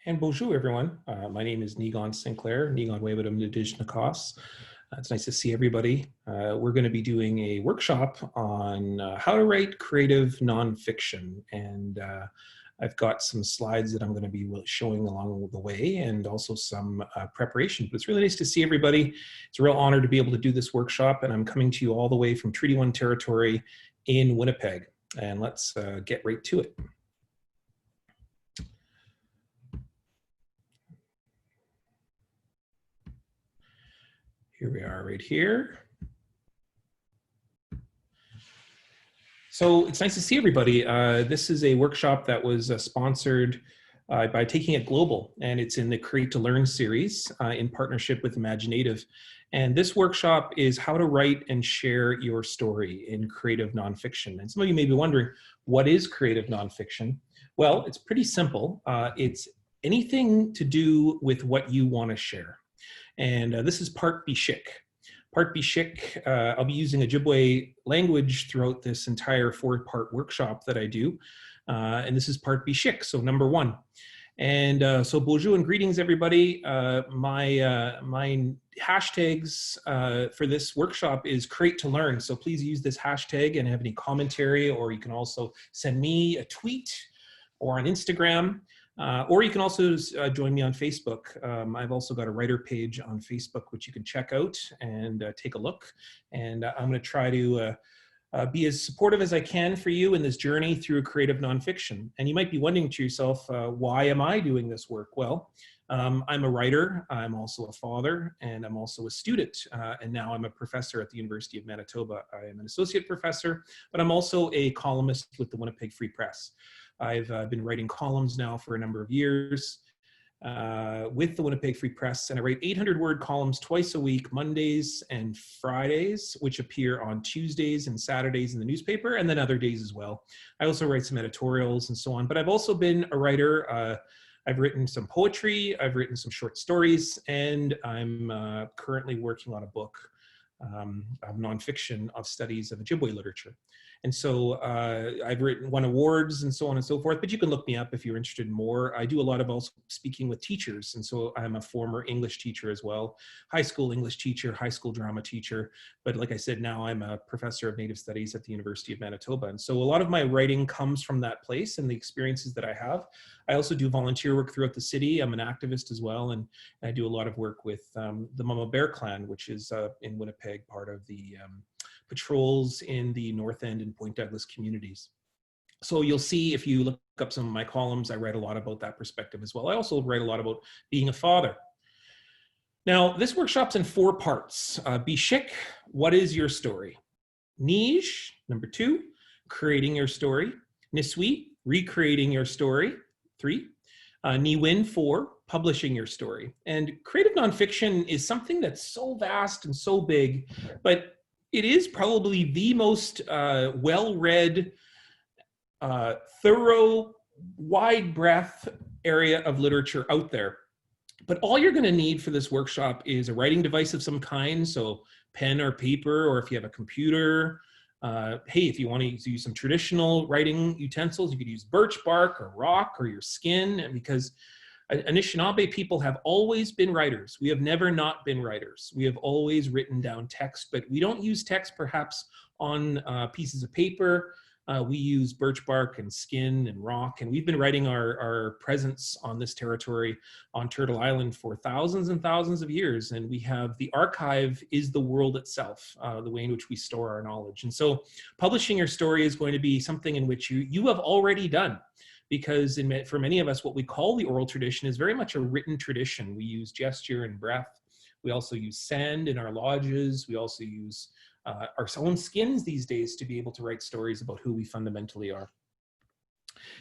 And bonjour, everyone. My name is Niigaan Sinclair, Niigaan Waywadam Indigenous. It's nice to see everybody. We're going to be doing a workshop on how to write creative nonfiction. And I've got some slides that I'm going to be showing along the way and also some preparation. But it's really nice to see everybody. It's a real honor to be able to do this workshop. And I'm coming to you all the way from Treaty 1 territory in Winnipeg. And let's get right to it. Here we are right here. So it's nice to see everybody. This is a workshop that was sponsored by Taking It Global, and it's in the Create to Learn series in partnership with Imaginative. And this workshop is how to write and share your story in creative nonfiction. And some of you may be wondering, what is creative nonfiction? Well, it's pretty simple. It's anything to do with what you want to share. And this is part Bishik. Part Bishik, I'll be using Ojibwe language throughout this entire 4-part workshop that I do. And this is part Bishik, so number 1. And so bonjour and greetings, everybody. My hashtags for this workshop is Create to Learn. So please use this hashtag and have any commentary, or you can also send me a tweet or on Instagram. Or you can also join me on Facebook. I've also got a writer page on Facebook, which you can check out and take a look. And I'm going to try to be as supportive as I can for you in this journey through creative nonfiction. And you might be wondering to yourself, why am I doing this work? Well, I'm a writer, I'm also a father, and I'm also a student. And now I'm a professor at the University of Manitoba. I am an associate professor, but I'm also a columnist with the Winnipeg Free Press. I've been writing columns now for a number of years with the Winnipeg Free Press, and I write 800-word columns twice a week, Mondays and Fridays, which appear on Tuesdays and Saturdays in the newspaper, and then other days as well. I also write some editorials and so on, but I've also been a writer. I've written some poetry, I've written some short stories, and I'm currently working on a book of nonfiction of studies of Ojibwe literature. And so I've won awards and so on and so forth, but you can look me up if you're interested in more. I do a lot of also speaking with teachers. And so I'm a former English teacher as well, high school English teacher, high school drama teacher. But like I said, now I'm a professor of Native Studies at the University of Manitoba. And so a lot of my writing comes from that place and the experiences that I have. I also do volunteer work throughout the city. I'm an activist as well. And I do a lot of work with the Mama Bear Clan, which is in Winnipeg, part of the patrols in the North End and Point Douglas communities. So you'll see if you look up some of my columns, I write a lot about that perspective as well. I also write a lot about being a father. Now, this workshop's in 4 parts. Bishik, what is your story? Niij, number 2, creating your story. Nisui, recreating your story, 3. Niwin, 4, publishing your story. And creative nonfiction is something that's so vast and so big, but it is probably the most well-read, thorough, wide breadth area of literature out there. But all you're going to need for this workshop is a writing device of some kind, so pen or paper, or if you have a computer. Hey, if you want to use some traditional writing utensils, you could use birch bark or rock or your skin, and because Anishinaabe people have always been writers. We have never not been writers. We have always written down text, but we don't use text perhaps on pieces of paper. We use birch bark and skin and rock, and we've been writing our presence on this territory on Turtle Island for thousands and thousands of years, and we have the archive is the world itself, the way in which we store our knowledge. And so publishing your story is going to be something in which you have already done. Because for many of us, what we call the oral tradition is very much a written tradition. We use gesture and breath. We also use sand in our lodges. We also use our own skins these days to be able to write stories about who we fundamentally are.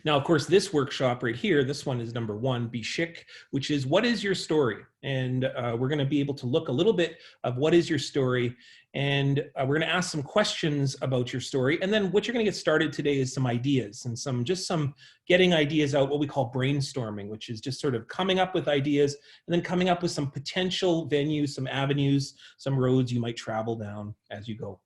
Now, of course, this workshop right here, this one is number 1, Bishik, which is what is your story? And we're going to be able to look a little bit of what is your story. And we're going to ask some questions about your story. And then what you're going to get started today is some ideas and just some getting ideas out, what we call brainstorming, which is just sort of coming up with ideas and then coming up with some potential venues, some avenues, some roads you might travel down as you go.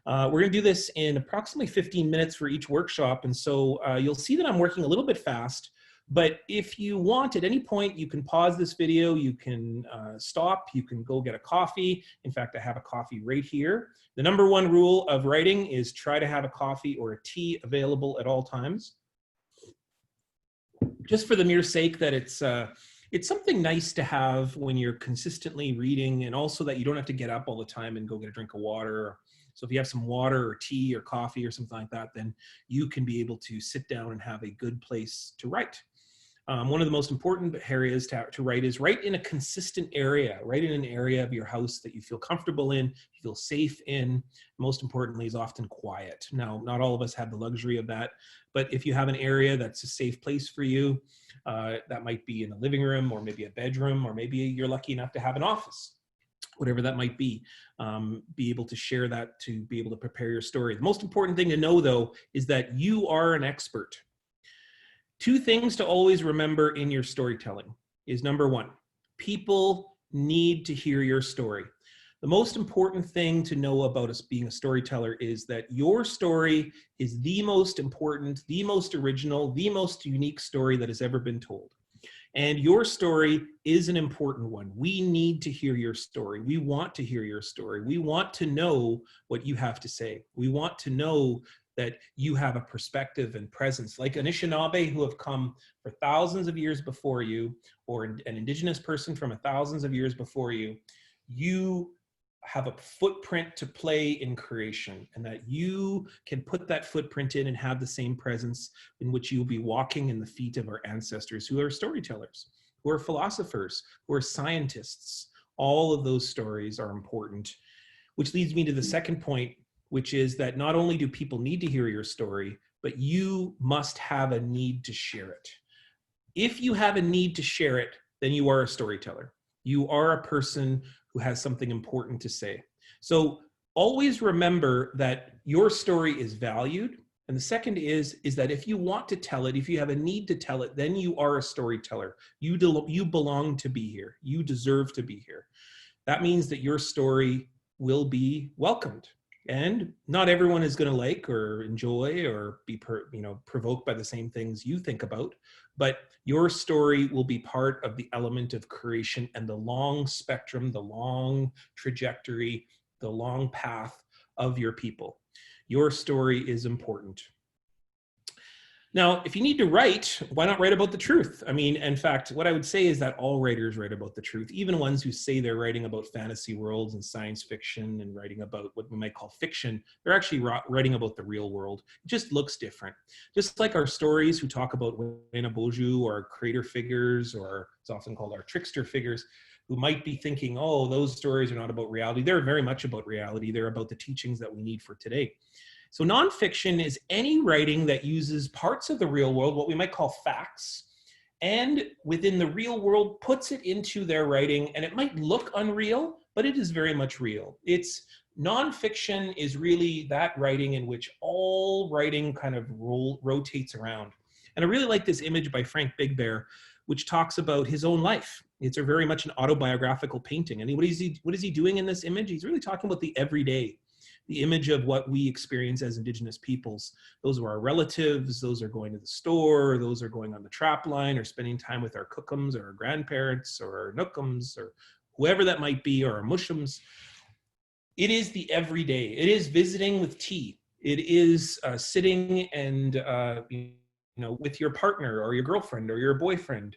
We're going to do this in approximately 15 minutes for each workshop. And so you'll see that I'm working a little bit fast But if you want, at any point, you can pause this video, you can stop, you can go get a coffee. In fact, I have a coffee right here. The #1 rule of writing is try to have a coffee or a tea available at all times. Just for the mere sake that it's something nice to have when you're consistently reading, and also that you don't have to get up all the time and go get a drink of water. So if you have some water or tea or coffee or something like that, then you can be able to sit down and have a good place to write. One of the most important areas to write is write in a consistent area. Write in an area of your house that you feel comfortable in, you feel safe in. Most importantly is often quiet. Now, not all of us have the luxury of that, but if you have an area that's a safe place for you, that might be in the living room or maybe a bedroom, or maybe you're lucky enough to have an office. Whatever that might be able to share that, to be able to prepare your story. The most important thing to know, though, is that you are an expert. 2 things to always remember in your storytelling is #1, people need to hear your story. The most important thing to know about us being a storyteller is that your story is the most important, the most original, the most unique story that has ever been told. And your story is an important one. We need to hear your story. We want to hear your story. We want to know what you have to say. We want to know that you have a perspective and presence, like Anishinaabe, who have come for thousands of years before you, or an Indigenous person from thousands of years before you. You have a footprint to play in creation, and that you can put that footprint in and have the same presence in which you'll be walking in the feet of our ancestors, who are storytellers, who are philosophers, who are scientists. All of those stories are important, which leads me to the second point, which is that not only do people need to hear your story, but you must have a need to share it. If you have a need to share it, then you are a storyteller. You are a person who has something important to say. So always remember that your story is valued. And the second is that if you want to tell it, if you have a need to tell it, then you are a storyteller. You belong to be here. You deserve to be here. That means that your story will be welcomed. And not everyone is going to like or enjoy or be provoked by the same things you think about, but your story will be part of the element of creation and the long spectrum, the long trajectory, the long path of your people. Your story is important. Now, if you need to write, why not write about the truth? I mean, in fact, what I would say is that all writers write about the truth, even ones who say they're writing about fantasy worlds and science fiction and writing about what we might call fiction. They're actually writing about the real world. It just looks different. Just like our stories who talk about Winnaboju, or creator figures, or it's often called our trickster figures, who might be thinking, oh, those stories are not about reality. They're very much about reality. They're about the teachings that we need for today. So nonfiction is any writing that uses parts of the real world, what we might call facts, and within the real world puts it into their writing. And it might look unreal, but it is very much real. Nonfiction is really that writing in which all writing kind of rotates around. And I really like this image by Frank Big Bear, which talks about his own life. It's a very much an autobiographical painting. And what is he doing in this image? He's really talking about the everyday. The image of what we experience as Indigenous peoples. Those are our relatives, those are going to the store, those are going on the trap line, or spending time with our cookums or our grandparents or our nookums or whoever that might be, or our mushums. It is the everyday. It is visiting with tea. It is sitting and with your partner or your girlfriend or your boyfriend,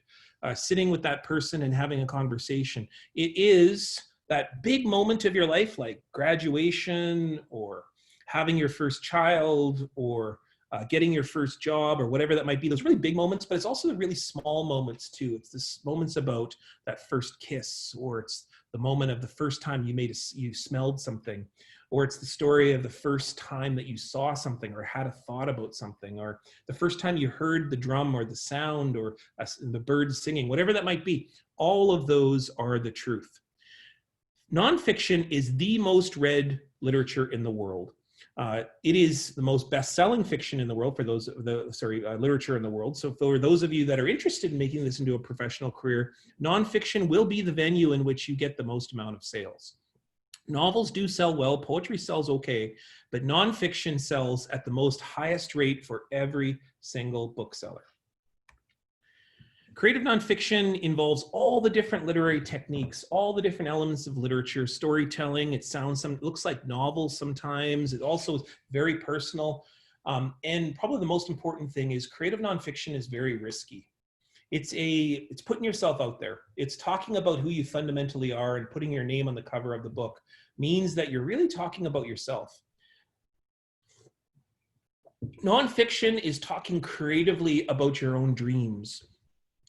sitting with that person and having a conversation. It is that big moment of your life, like graduation or having your first child or getting your first job or whatever that might be, those really big moments, but it's also the really small moments too. It's this moments about that first kiss, or it's the moment of the first time you smelled something, or it's the story of the first time that you saw something or had a thought about something, or the first time you heard the drum or the sound or the birds singing, whatever that might be. All of those are the truth. Nonfiction is the most read literature in the world. It is the most best-selling fiction in the world for literature in the world. So for those of you that are interested in making this into a professional career, nonfiction will be the venue in which you get the most amount of sales. Novels do sell well, poetry sells okay, but nonfiction sells at the most highest rate for every single bookseller. Creative nonfiction involves all the different literary techniques, all the different elements of literature, storytelling. It looks like novels sometimes. It also is very personal. And probably the most important thing is creative nonfiction is very risky. It's putting yourself out there. It's talking about who you fundamentally are, and putting your name on the cover of the book means that you're really talking about yourself. Nonfiction is talking creatively about your own dreams,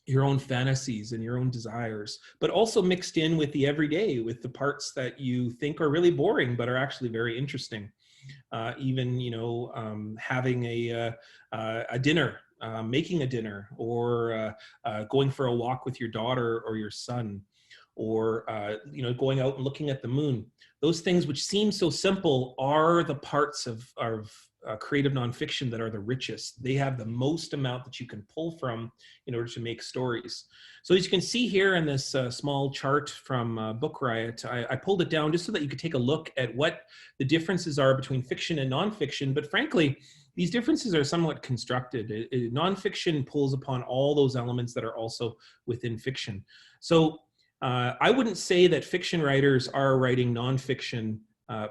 your own fantasies and your own desires, but also mixed in with the everyday, with the parts that you think are really boring, but are actually very interesting. Even, having a dinner, making a dinner, or going for a walk with your daughter or your son, or, going out and looking at the moon. Those things which seem so simple are the parts of creative nonfiction that are the richest. They have the most amount that you can pull from in order to make stories. So as you can see here in this small chart from Book Riot, I pulled it down just so that you could take a look at what the differences are between fiction and nonfiction. But frankly, these differences are somewhat constructed. Nonfiction pulls upon all those elements that are also within fiction. So I wouldn't say that fiction writers are writing nonfiction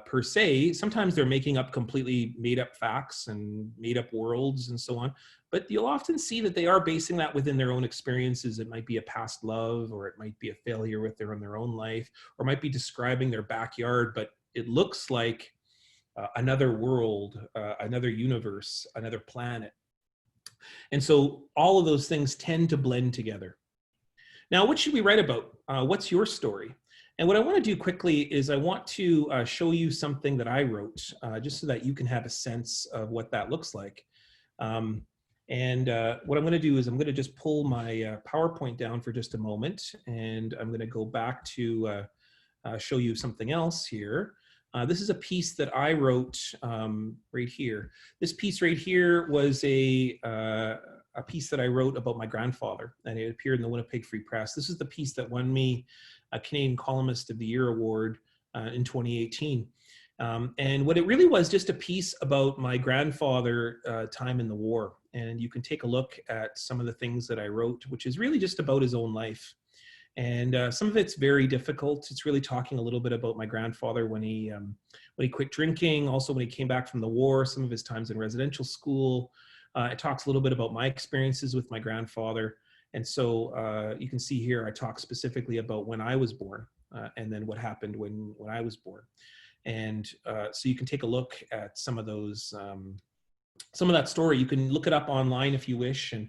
per se. Sometimes they're making up completely made up facts and made up worlds and so on, but you'll often see that they are basing that within their own experiences. It might be a past love, or it might be a failure in their own life, or might be describing their backyard, but it looks like another world, another universe, another planet. And so all of those things tend to blend together. Now, what should we write about? What's your story? And what I want to do quickly is I want to show you something that I wrote, just so that you can have a sense of what that looks like. What I'm going to do is I'm going to just pull my PowerPoint down for just a moment, and I'm going to go back to show you something else here. This is a piece that I wrote right here. This piece right here was a piece that I wrote about my grandfather, and it appeared in the Winnipeg Free Press. This is the piece that won me a Canadian Columnist of the Year award in 2018. And what it really was, just a piece about my grandfather time in the war. And you can take a look at some of the things that I wrote, which is really just about his own life. And some of it's very difficult. It's really talking a little bit about my grandfather when he quit drinking, also when he came back from the war, some of his times in residential school. It talks a little bit about my experiences with my grandfather. And so you can see here, I talk specifically about when I was born and then what happened when I was born. And so you can take a look at some of those, some of that story. You can look it up online if you wish, and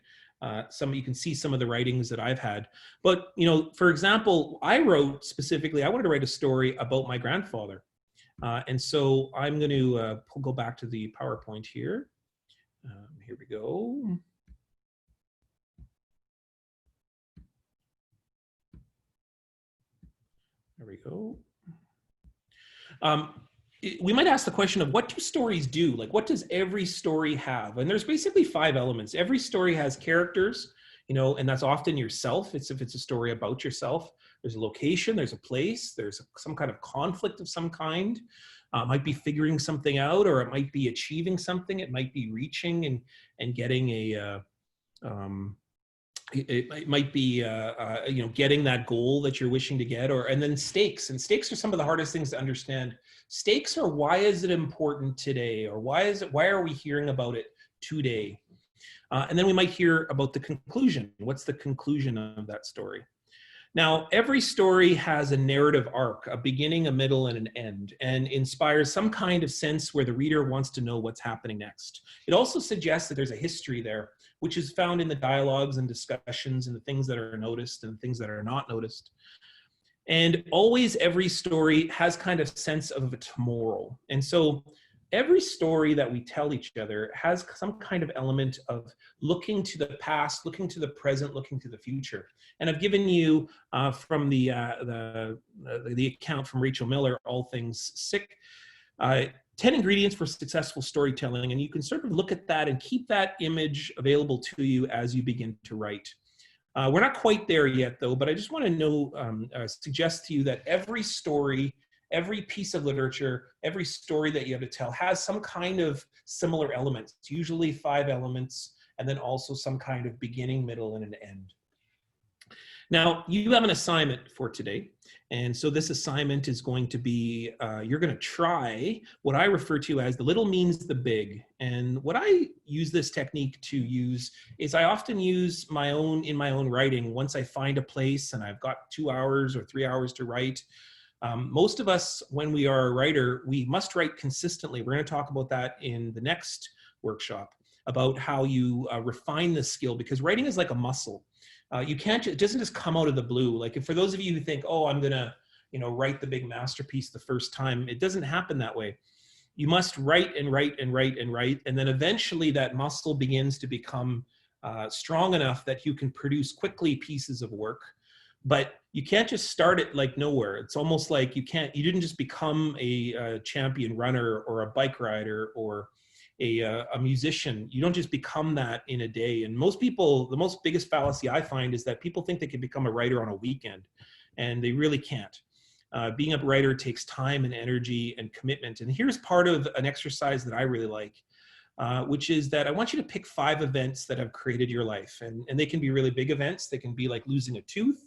you can see some of the writings that I've had. But, for example, I wrote specifically, I wanted to write a story about my grandfather. And so I'm going to go back to the PowerPoint here. Here we go. There we go. We might ask the question of, what do stories do? Like, what does every story have? And there's basically 5 elements. Every story has characters, and that's often yourself. If it's a story about yourself. There's a location, there's a place, there's some kind of conflict of some kind. It might be figuring something out, or it might be achieving something. It might be reaching and getting it might be getting that goal that you're wishing to get, and then stakes. And stakes are some of the hardest things to understand. Stakes are, why is it important today, or why are we hearing about it today? And then we might hear about the conclusion. What's the conclusion of that story? Now, every story has a narrative arc, a beginning, a middle, and an end, and inspires some kind of sense where the reader wants to know what's happening next. It also suggests that there's a history there, which is found in the dialogues and discussions and the things that are noticed and things that are not noticed. And always every story has kind of sense of a tomorrow. And so every story that we tell each other has some kind of element of looking to the past, looking to the present, looking to the future. And I've given you from the account from Rachel Miller, All Things Sick, 10 ingredients for successful storytelling. And you can sort of look at that and keep that image available to you as you begin to write. We're not quite there yet, though, but I just want to suggest to you that every story, every piece of literature, every story that you have to tell has some kind of similar elements. It's usually 5 elements, and then also some kind of beginning, middle, and an end. Now, you have an assignment for today. And so this assignment is going to be, you're going to try what I refer to as the little means the big. And what I use this technique to use is I often use in my own writing, once I find a place and I've got 2 hours or 3 hours to write. Most of us, when we are a writer, we must write consistently. We're going to talk about that in the next workshop, about how you refine this skill, because writing is like a muscle. You can't, it doesn't just come out of the blue. Like, for those of you who think, oh, I'm gonna, write the big masterpiece the first time, it doesn't happen that way. You must write and write and write and write, and then eventually that muscle begins to become strong enough that you can produce quickly pieces of work. But you can't just start it like nowhere. It's almost like you didn't just become a champion runner or a bike rider or a musician. You don't just become that in a day. And most people, the most biggest fallacy I find is that people think they can become a writer on a weekend, and they really can't. Being a writer takes time and energy and commitment. And here's part of an exercise that I really like, which is that I want you to pick 5 events that have created your life. And they can be really big events. They can be like losing a tooth.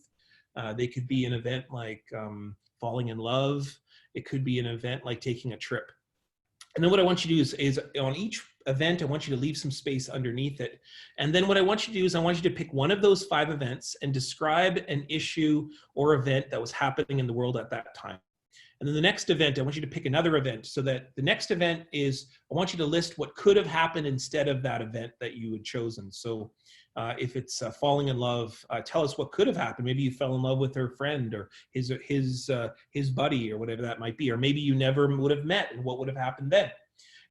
They could be an event like falling in love. It could be an event like taking a trip. And then what I want you to do is on each event, I want you to leave some space underneath it. And then what I want you to do is I want you to pick one of those 5 events and describe an issue or event that was happening in the world at that time. And then the next event, I want you to pick another event, so that the next event is, I want you to list what could have happened instead of that event that you had chosen. So if it's falling in love, tell us what could have happened. Maybe you fell in love with her friend or his buddy or whatever that might be. Or maybe you never would have met, and what would have happened then.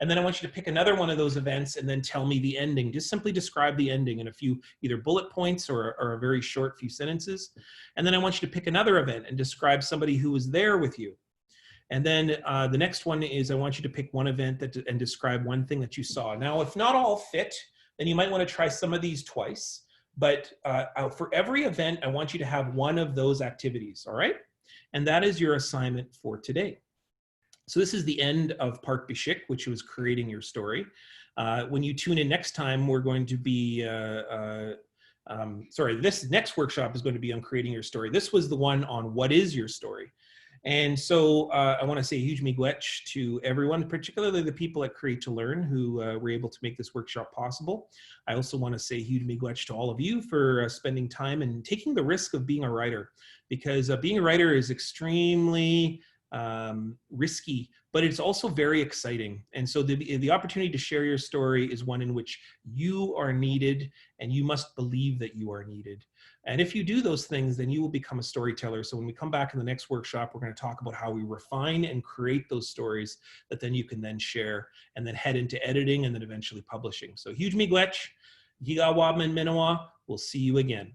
And then I want you to pick another one of those events and then tell me the ending. Just simply describe the ending in a few either bullet points or a very short few sentences. And then I want you to pick another event and describe somebody who was there with you. And then the next one is I want you to pick one event and describe one thing that you saw. Now, if not all fit, then you might want to try some of these twice. But for every event, I want you to have one of those activities, all right? And that is your assignment for today. So this is the end of Part Bishik, which was creating your story. When you tune in next time, we're going to be, this next workshop is going to be on creating your story. This was the one on what is your story. And so I want to say a huge miigwech to everyone, particularly the people at Create to Learn who were able to make this workshop possible. I also want to say a huge miigwech to all of you for spending time and taking the risk of being a writer, because being a writer is extremely risky, but it's also very exciting. And so the opportunity to share your story is one in which you are needed, and you must believe that you are needed. And if you do those things, then you will become a storyteller. So when we come back in the next workshop, we're going to talk about how we refine and create those stories that then you can then share and then head into editing and then eventually publishing. So huge miigwech, Yiga Wabman Minowa. We'll see you again.